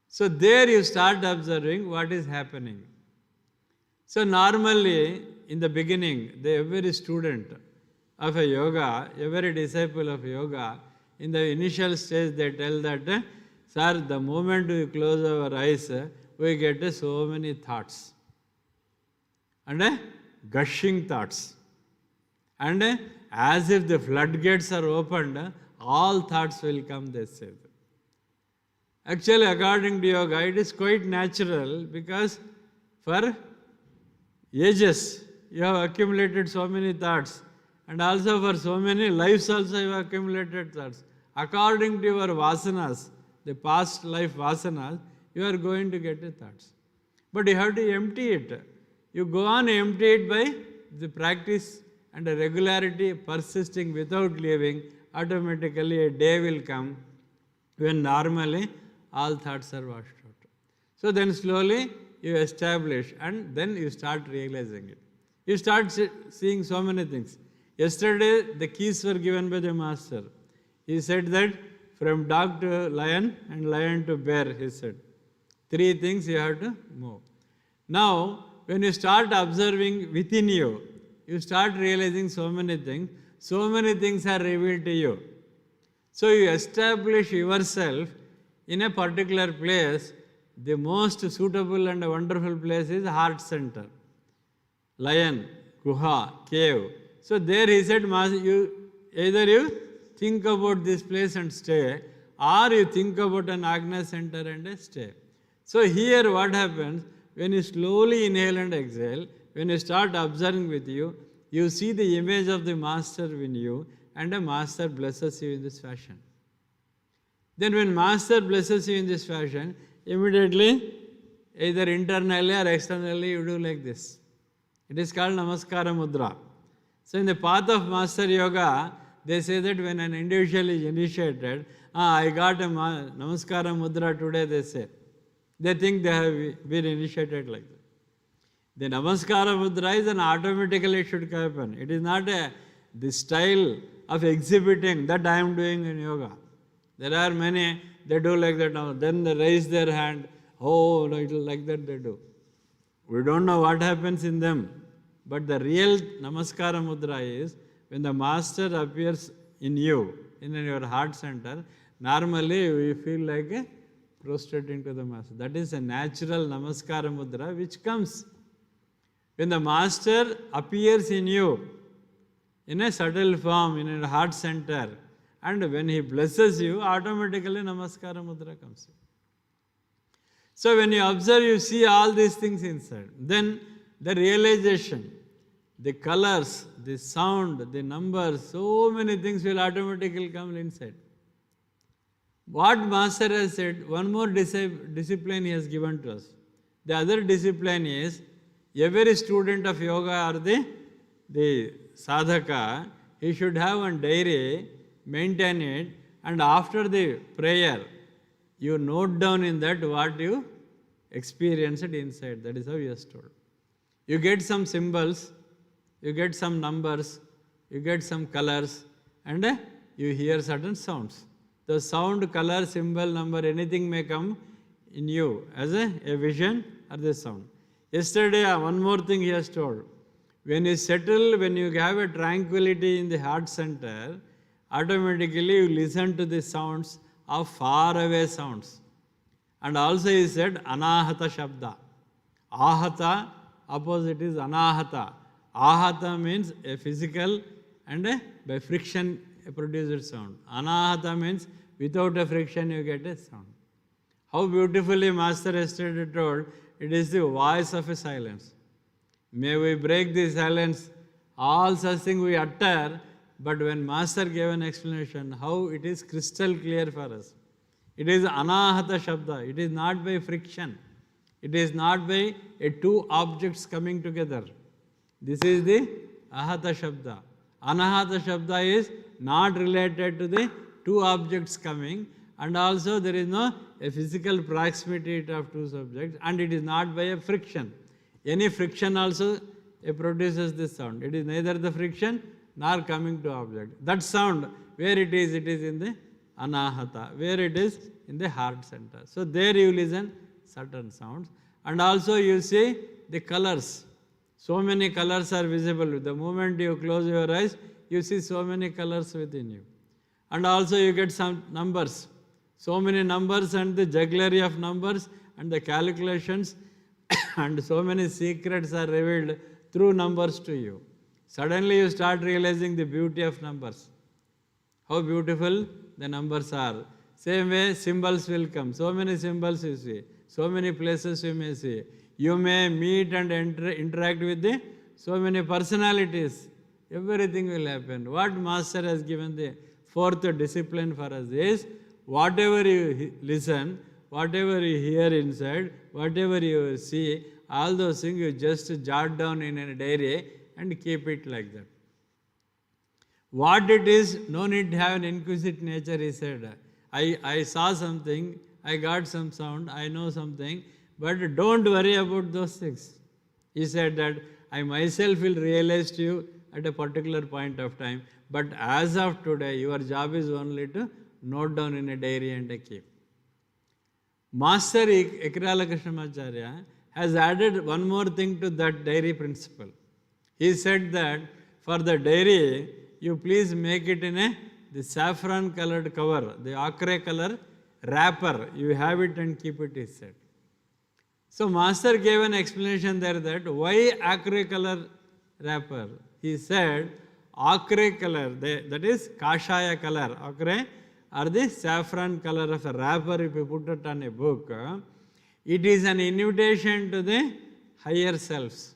S1: So there you start observing what is happening. So normally, in the beginning, every student of a yoga, every disciple of yoga, in the initial stage they tell that, sir, the moment we close our eyes, we get so many thoughts. And gushing thoughts. And as if the floodgates are opened, all thoughts will come, they say. Actually, according to yoga, it is quite natural because for ages you have accumulated so many thoughts, and also for so many lives also you have accumulated thoughts. According to your vasanas, the past life vasanas, you are going to get thoughts. But you have to empty it. You go on empty it by the practice and a regularity, persisting without leaving. Automatically a day will come when normally all thoughts are washed out. So then slowly you establish, and then you start realizing it. You start seeing so many things. Yesterday the keys were given by the master. He said that from dog to lion and lion to bear, he said. 3 things you have to move. Now, when you start observing within you, you start realizing so many things are revealed to you. So you establish yourself in a particular place. The most suitable and wonderful place is heart center. Lion, guha, cave. So there he said, either you think about this place and stay, or you think about an Agna center and stay. So here what happens, when you slowly inhale and exhale, when you start observing with you, you see the image of the master in you, and the master blesses you in this fashion. Then when master blesses you in this fashion, immediately, either internally or externally, you do like this. It is called Namaskara Mudra. So in the path of Master Yoga, they say that when an individual is initiated, I got a Namaskara Mudra today, they say. They think they have been initiated like that. The Namaskara Mudra is an automatically it should happen. It is not the style of exhibiting that I am doing in yoga. There are many, they do like that now. Then they raise their hand, like that they do. We don't know what happens in them. But the real Namaskara Mudra is when the master appears in you, in your heart center, normally we feel like prostrating to the master. That is a natural Namaskara Mudra which comes when the master appears in you in a subtle form, in your heart center, and when he blesses you, automatically Namaskara Mudra comes. So when you observe, you see all these things inside. Then the realization, the colors, the sound, the numbers, so many things will automatically come inside. What Master has said, one more discipline he has given to us. The other discipline is, every student of yoga or the sadhaka, he should have one diary, maintain it, and after the prayer, you note down in that what you experienced inside. That is how he has told. You get some symbols, you get some numbers, you get some colors, and you hear certain sounds. The sound, color, symbol, number, anything may come in you as a vision or the sound. Yesterday, one more thing he has told. When you settle, when you have a tranquility in the heart center, automatically you listen to the sounds of far away sounds. And also he said, Anahata Shabda. Ahata, opposite is Anahata. Ahata means a physical and by friction a produced sound. Anahata means without a friction you get a sound. How beautifully Master yesterday told, it is the voice of a silence. May we break the silence, all such things we utter, but when Master gave an explanation, how it is crystal clear for us. It is Anahata Shabda, it is not by friction. It is not by two objects coming together. This is the Ahata Shabda. Anahata Shabda is not related to the two objects coming, and also there is no a physical proximity of two subjects, and it is not by a friction. Any friction also produces this sound. It is neither the friction nor coming to object. That sound Where it is in the anahata. Where it is in the heart center. So there you listen certain sounds. And also you see the colors. So many colors are visible. The moment you close your eyes, you see so many colors within you. And also you get some numbers. So many numbers and the jugglery of numbers and the calculations and so many secrets are revealed through numbers to you. Suddenly you start realizing the beauty of numbers. How beautiful the numbers are. Same way symbols will come. So many symbols you see. So many places you may see. You may meet and interact with the so many personalities. Everything will happen. What Master has given the fourth discipline for us is, whatever you listen, whatever you hear inside, whatever you see, all those things you just jot down in a diary and keep it like that. What it is, no need to have an inquisitive nature, he said. I saw something, I got some sound, I know something, but don't worry about those things. He said that I myself will realize to you at a particular point of time, but as of today, your job is only to note down in a diary and keep. Master Ekirala Krishnamacharya has added one more thing to that diary principle. He said that for the diary, you please make it in the saffron colored cover, the ochre color wrapper. You have it and keep it, he said. So Master gave an explanation there that why ochre color wrapper? He said ochre color, that is kashaya color, ochre or the saffron color of a wrapper, if you put it on a book, it is an invitation to the higher selves.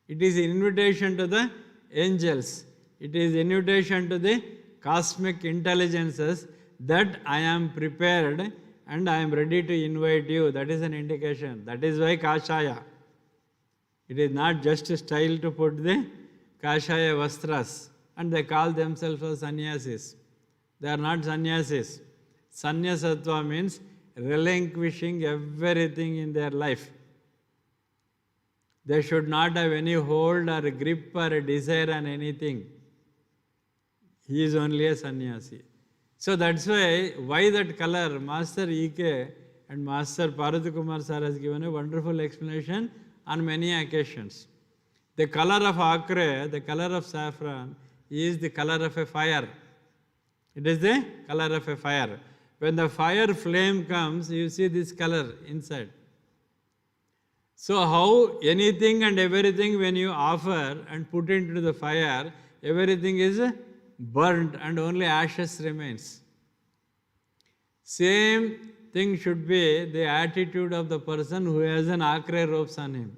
S1: It is an invitation to the angels. It is an invitation to the cosmic intelligences that I am prepared and I am ready to invite you. That is an indication. That is why Kashaya. It is not just a style to put the Kashaya Vastras, and they call themselves as sannyasis. They are not sannyasis. Sannyasatva means relinquishing everything in their life. They should not have any hold or a grip or a desire on anything. He is only a sannyasi. So that's why that color, Master E.K. and Master Parvati Kumar sir has given a wonderful explanation on many occasions. The color of ochre, the color of saffron, is the color of a fire. It is the color of a fire. When the fire flame comes, you see this color inside. So how anything and everything when you offer and put into the fire, everything is burnt and only ashes remains. Same thing should be the attitude of the person who has an ochre robes on him.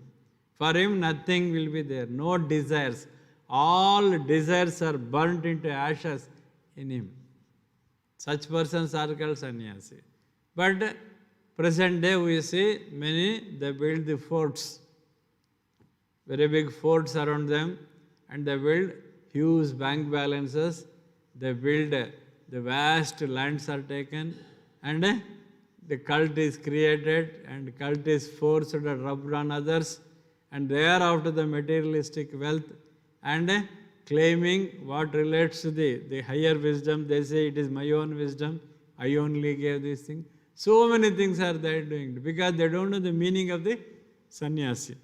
S1: For him nothing will be there, no desires. All desires are burnt into ashes in him. Such persons are called sannyasi. But present day we see many, they build the forts, very big forts around them, and they build huge bank balances, they build, the vast lands are taken, and the cult is created, and cult is forced or rubbed on others, and they are after the materialistic wealth, and claiming what relates to the higher wisdom. They say it is my own wisdom, I only gave this thing. So many things are they doing because they don't know the meaning of the sannyasi.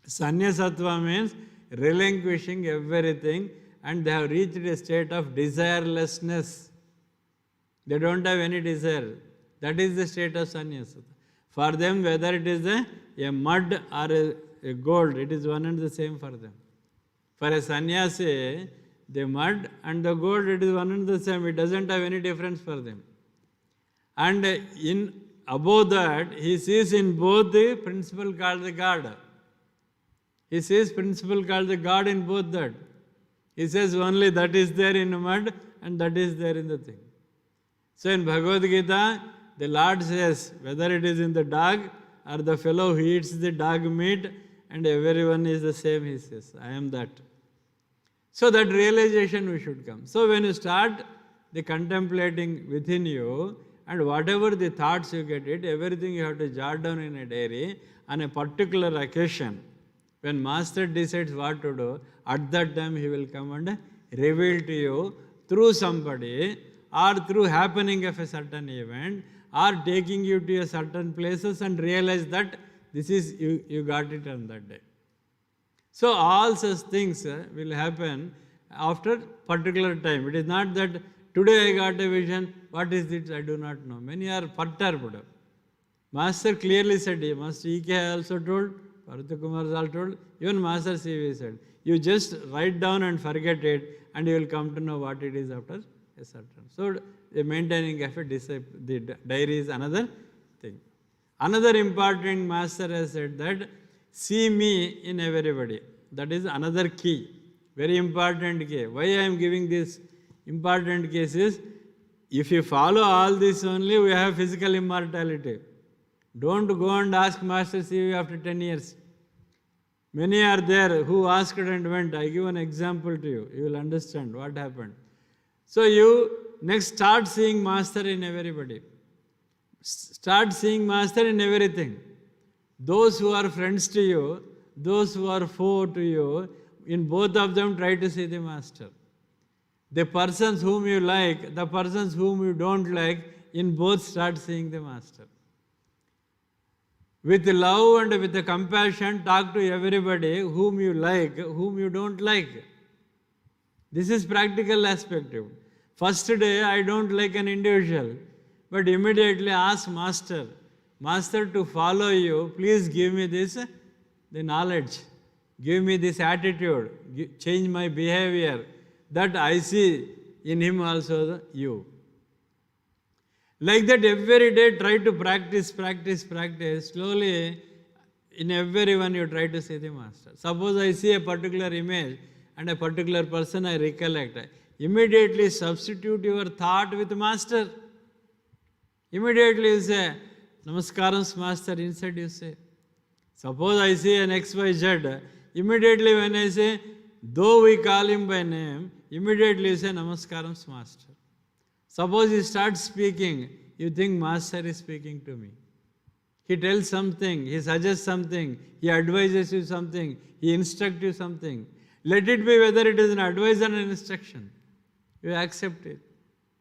S1: Sannyasatva means relinquishing everything, and they have reached a state of desirelessness. They don't have any desire. That is the state of sannyasatva. For them, whether it is a mud or a gold, it is one and the same for them. For a sannyasi, the mud and the gold, it is one and the same. It doesn't have any difference for them. And above that, he sees in both the principle called the God. He sees principle called the God in both that. He says only that is there in mud and that is there in the thing. So in Bhagavad Gita, the Lord says, whether it is in the dog or the fellow who eats the dog meat, and everyone is the same, he says, I am that. So that realization we should come. So when you start the contemplating within you, and whatever the thoughts you get it, everything you have to jot down in a diary on a particular occasion. When Master decides what to do, at that time he will come and reveal to you through somebody or through happening of a certain event or taking you to a certain places and realize that this is, you got it on that day. So all such things will happen after particular time. It is not that today I got a vision, what is it, I do not know. Many are perturbed. Master clearly said, Master E.K. also told, Bharata Kumar also told, even Master CVV said, you just write down and forget it and you will come to know what it is after a certain. So the maintaining of the diary is another thing. Another important Master has said that see me in everybody. That is another key, very important key. Why I am giving this important case is, if you follow all this only, we have physical immortality. Don't go and ask Master CVV after 10 years. Many are there who asked and went. I give an example to you. You will understand what happened. So you next start seeing Master in everybody. Start seeing Master in everything. Those who are friends to you, those who are foe to you, in both of them try to see the Master. The persons whom you like, the persons whom you don't like, in both start seeing the Master. With love and with compassion, talk to everybody whom you like, whom you don't like. This is practical aspect. First day, I don't like an individual, but immediately ask Master, Master, to follow you, please give me this, the knowledge, give me this attitude, change my behavior, that I see in him also you. Like that every day try to practice. Slowly in everyone you try to see the Master. Suppose I see a particular image and a particular person I recollect. Immediately substitute your thought with Master. Immediately you say, Namaskaram Master, inside you say. Suppose I see an XYZ, immediately when I say, though we call him by name, immediately you say Namaskaram Master. Suppose you start speaking, you think Master is speaking to me. He tells something, he suggests something, he advises you something, he instructs you something. Let it be whether it is an advice or an instruction. You accept it.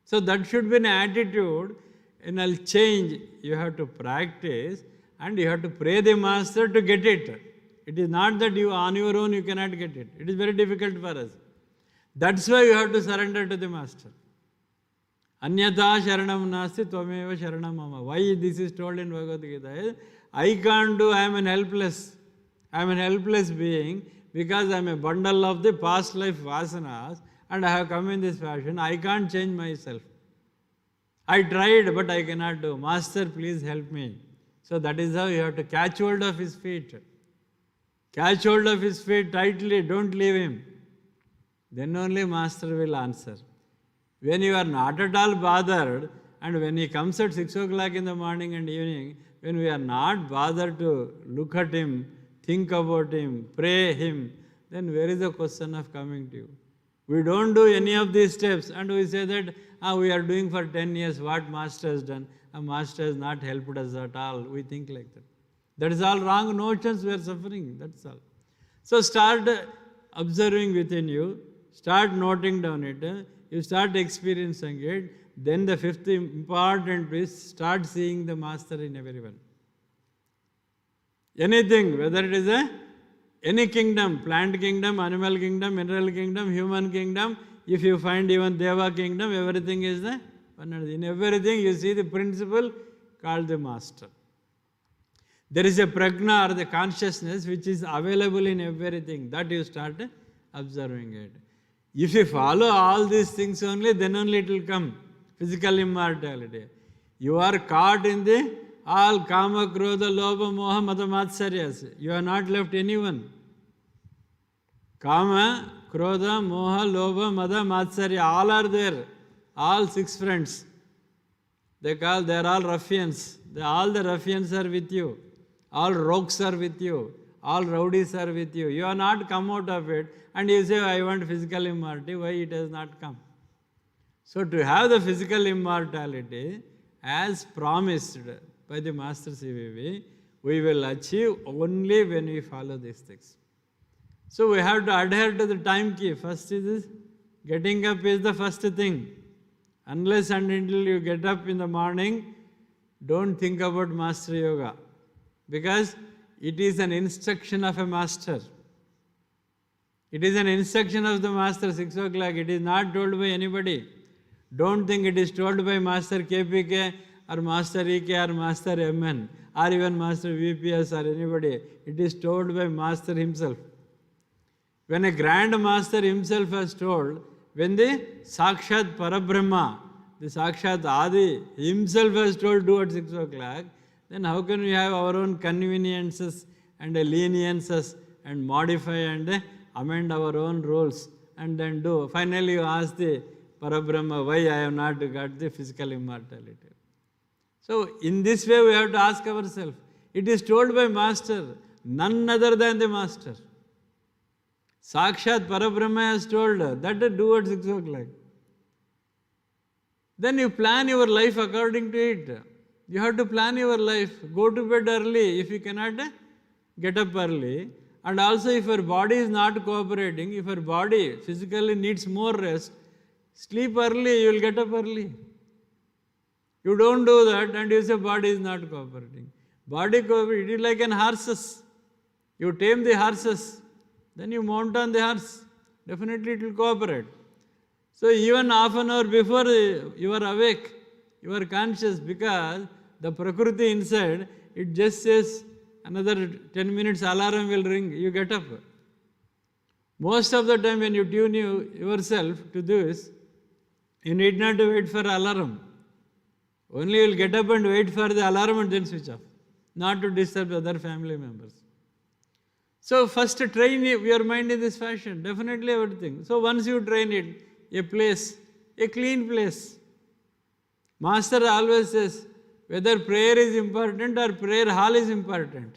S1: So that should be an attitude. In a change, you have to practice and you have to pray the Master to get it. It is not that you on your own you cannot get it. It is very difficult for us. That's why you have to surrender to the Master. Anyatha sharanam nasti tvameva sharanam mama. Why this is told in Bhagavad Gita is, I can't do, I am an helpless being because I am a bundle of the past life vasanas and I have come in this fashion. I can't change myself. I tried but I cannot do. Master, please help me. So that is how you have to catch hold of his feet. Catch hold of his feet tightly, don't leave him. Then only Master will answer. When you are not at all bothered, and when he comes at 6 o'clock in the morning and evening, when we are not bothered to look at him, think about him, pray him, then where is the question of coming to you? We don't do any of these steps and we say that we are doing for 10 years what Master has done. Master has not helped us at all. We think like that. That is all wrong notions we are suffering. That's all. So start observing within you. Start noting down it. You start experiencing it. Then the fifth important is start seeing the Master in everyone. Anything, whether it is any kingdom, plant kingdom, animal kingdom, mineral kingdom, human kingdom, if you find even Deva kingdom, everything is the one. In everything you see the principle called the Master. There is a prajna or the consciousness which is available in everything. That you start observing it. If you follow all these things only, then only it will come. Physical immortality. You are caught in the all kama, krodha, lobha, moha, mada, matsaryas. You are not left anyone. Kama, krodha, moha, lobha, mada, matsarya. All are there. All 6 friends. They are all ruffians. All the ruffians are with you. All rogues are with you. All rowdies are with you. You are not come out of it. And you say, I want physical immortality. Why it has not come? So to have the physical immortality as promised by the Master CVV, we will achieve only when we follow these things. So we have to adhere to the time key. First is Getting up is the first thing. Unless and until you get up in the morning, don't think about Master Yoga. Because it is an instruction of a master. It is an instruction of the master, 6 o'clock. It is not told by anybody. Don't think it is told by Master KPK or Master EK or Master MN or even Master VPS or anybody. It is told by Master himself. When a Grand Master himself has told, when the Sakshat Parabrahma, the Sakshat Adi himself has told do at 6 o'clock, then how can we have our own conveniences and leniences and modify and amend our own rules and then do? Finally you ask the Parabrahma, why I have not got the physical immortality? So in this way we have to ask ourselves. It is told by Master, none other than the Master. Sakshat Parabrahma has told that do at 6 o'clock. Then you plan your life according to it. You have to plan your life. Go to bed early if you cannot get up early. And also if your body is not cooperating, if your body physically needs more rest, sleep early, you will get up early. You don't do that and you say body is not cooperating. Body cooperating, it is like an horses. You tame the horses, then you mount on the horse. Definitely it will cooperate. So even half an hour before you are awake, you are conscious because the Prakriti inside, it just says another 10 minutes alarm will ring, you get up. Most of the time when you tune yourself to this, you need not to wait for alarm. Only you will get up and wait for the alarm and then switch off, not to disturb other family members. So first train your mind in this fashion, definitely everything. So once you train it, a place, a clean place. Master always says, whether prayer is important or prayer hall is important.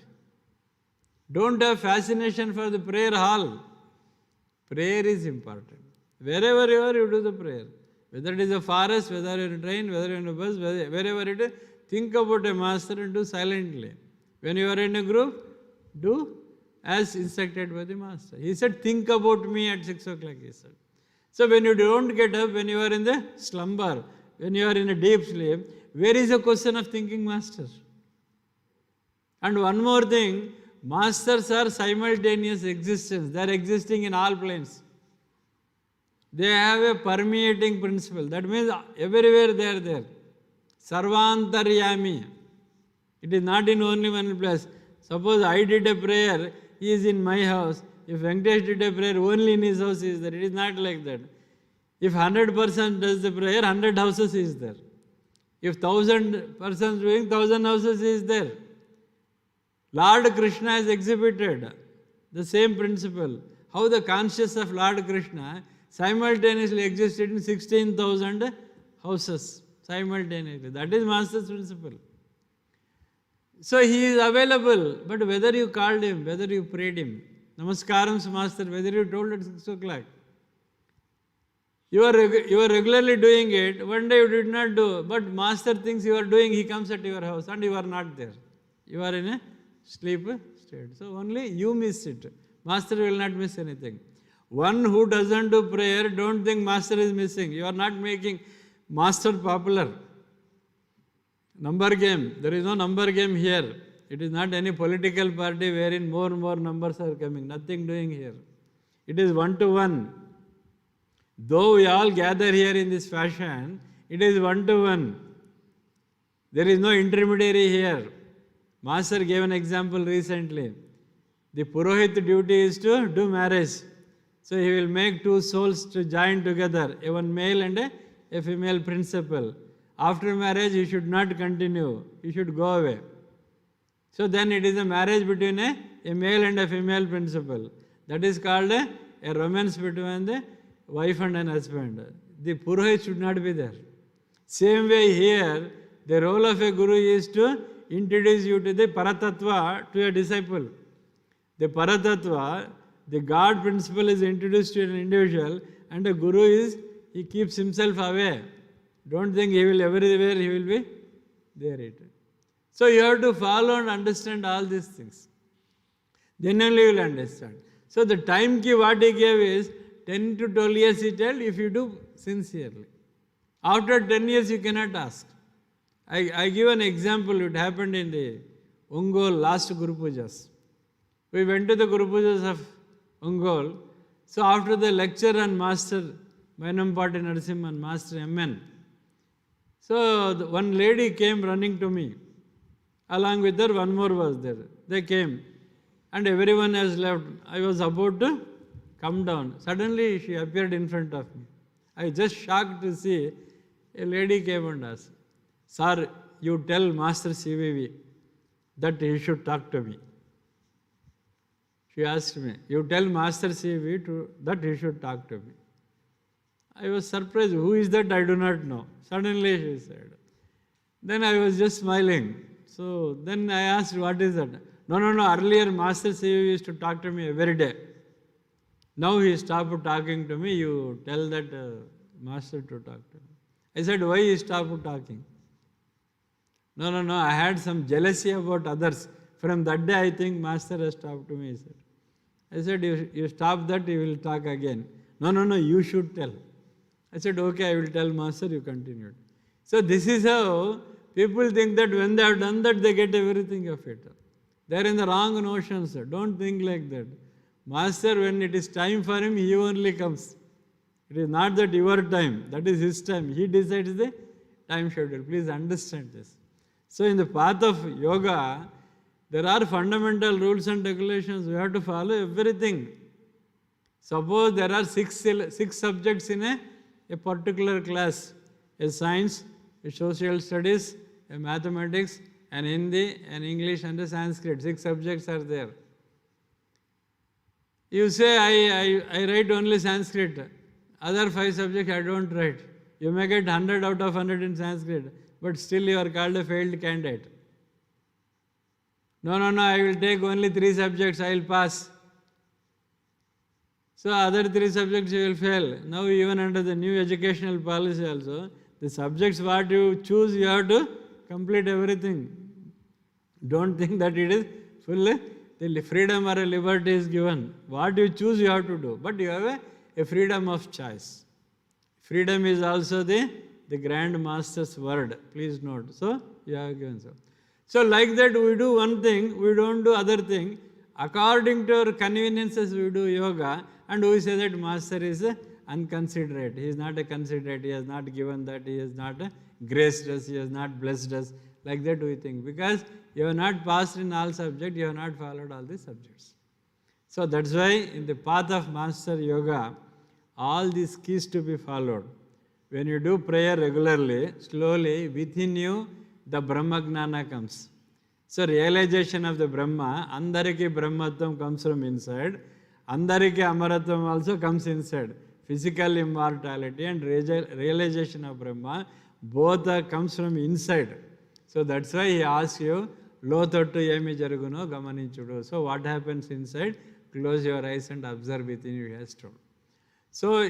S1: Don't have fascination for the prayer hall. Prayer is important. Wherever you are, you do the prayer. Whether it is a forest, whether you are in a train, whether you are in a bus, wherever it is, think about a master and do silently. When you are in a group, do as instructed by the master. He said, think about me at 6 o'clock, he said. So when you don't get up, when you are in the slumber, when you are in a deep sleep, where is the question of thinking master? And one more thing, masters are simultaneous existence. They are existing in all planes. They have a permeating principle. That means everywhere they are there. Sarvantaryami. It is not in only one place. Suppose I did a prayer, he is in my house. If Venkatesh did a prayer, only in his house he is there. It is not like that. If 100% does the prayer, 100 houses is there. If 1,000 persons doing, 1,000 houses is there. Lord Krishna has exhibited the same principle. How the consciousness of Lord Krishna simultaneously existed in 16,000 houses simultaneously. That is Master's principle. So he is available, but whether you called him, whether you prayed him, Namaskaram Master, whether you told at 6 o'clock, you are regularly doing it, one day you did not do, but Master thinks you are doing, he comes at your house and you are not there. You are in a sleep state. So only you miss it. Master will not miss anything. One who doesn't do prayer, don't think Master is missing. You are not making Master popular. Number game. There is no number game here. It is not any political party wherein more and more numbers are coming. Nothing doing here. It is one-to-one. Though we all gather here in this fashion, it is one-to-one. There is no intermediary here. Master gave an example recently. The Purohit duty is to do marriage. So he will make two souls to join together, a one male and a female principal. After marriage, you should not continue. You should go away. So then it is a marriage between a male and a female principal. That is called a romance between the wife and an husband. The Purohit should not be there. Same way here, the role of a guru is to introduce you to the Paratattva, to a disciple. The Paratattva, the God principle is introduced to an individual, and a guru is, he keeps himself away. Don't think he will everywhere, he will be there. So you have to follow and understand all these things. Then only you will understand. So the time key what he gave is, 10 to 12 years he told, if you do sincerely. After 10 years you cannot ask. I give an example, it happened in the Ongol last Guru Pujas. We went to the Guru Pujas of Ongol. So after the lecture on Master Mainampati Narasimhan and Master MN, so one lady came running to me. Along with her, one more was there. They came and everyone has left. I was about to come down. Suddenly she appeared in front of me. I was just shocked to see a lady came and asked, "Sir, you tell Master CVV that he should talk to me." She asked me, "You tell Master CVV that he should talk to me." I was surprised. Who is that? I do not know. Suddenly she said. Then I was just smiling. So then I asked, "What is that?" No. Earlier Master CVV used to talk to me every day. Now he stopped talking to me. You tell that Master to talk to me. I said, "Why he stopped talking?" No. I had some jealousy about others. From that day, I think Master has stopped to me, he said. I said, you stop that, he will talk again. No, you should tell. I said, okay, I will tell Master, you continued. So this is how people think that when they have done that, they get everything of it. They are in the wrong notions. Don't think like that. Master, when it is time for him, he only comes. It is not that your time, that is his time. He decides the time schedule. Please understand this. So in the path of yoga, there are fundamental rules and regulations. We have to follow everything. Suppose there are six subjects in a particular class. A science, a social studies, a mathematics, an Hindi, an English and a Sanskrit. 6 subjects are there. You say, I write only Sanskrit. Other 5 subjects I don't write. You may get 100 out of 100 in Sanskrit, but still you are called a failed candidate. No, I will take only 3 subjects, I will pass. So other 3 subjects you will fail. Now even under the new educational policy also, the subjects what you choose, you have to complete everything. Don't think that it is fully, the freedom or a liberty is given. What you choose, you have to do. But you have a freedom of choice. Freedom is also the Grand Master's word. Please note. So you have given so. So like that we do one thing, we don't do other thing. According to our conveniences we do yoga and we say that Master is unconsiderate. He is not a considerate. He has not given that. He has not graced us. He has not blessed us. Like that we think. Because you have not passed in all subjects, you have not followed all the subjects. So that's why in the path of Master Yoga, all these keys to be followed. When you do prayer regularly, slowly within you, the Brahma Gnana comes. So realization of the Brahma, Andariki Brahmatvam comes from inside. Andariki Amaratvam also comes inside. Physical immortality and realization of Brahma, both comes from inside. So that's why he asks you, Lotottu Yemi Jaruguno Gamaninchudu. So what happens inside? Close your eyes and observe within you, he has told. So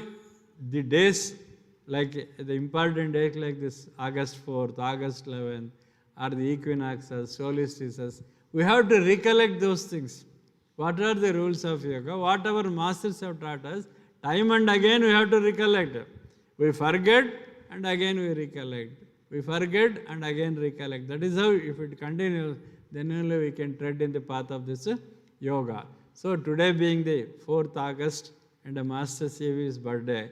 S1: the days, like the important days like this, August 4th, August 11th, or the equinoxes, solstices, we have to recollect those things. What are the rules of yoga? What our masters have taught us, time and again we have to recollect. We forget and again we recollect. We forget and again recollect. That is how, if it continues, then only we can tread in the path of this yoga. So today being the 4th August and a Master CV's birthday,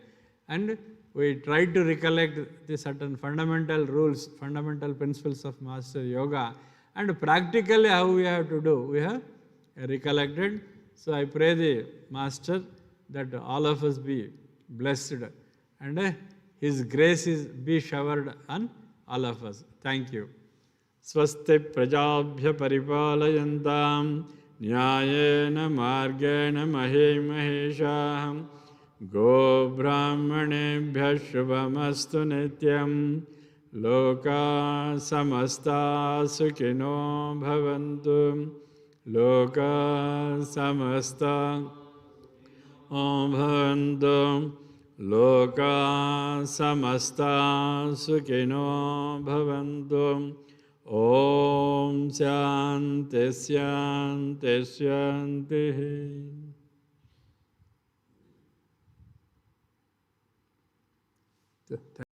S1: and we try to recollect the certain fundamental rules, fundamental principles of Master Yoga, and practically how we have to do, we have recollected. So I pray the Master that all of us be blessed and His grace be showered on all of us. Thank you. Swasti prajabhya paripalayantam nyayena margena mahe maheshaham go brahmanebhya shubhamastu nityam loka samasta sukhino bhavantu loka samasta bhavantu loka samasta sukhino bhavantu. Om Shanti Shanti Shanti. So,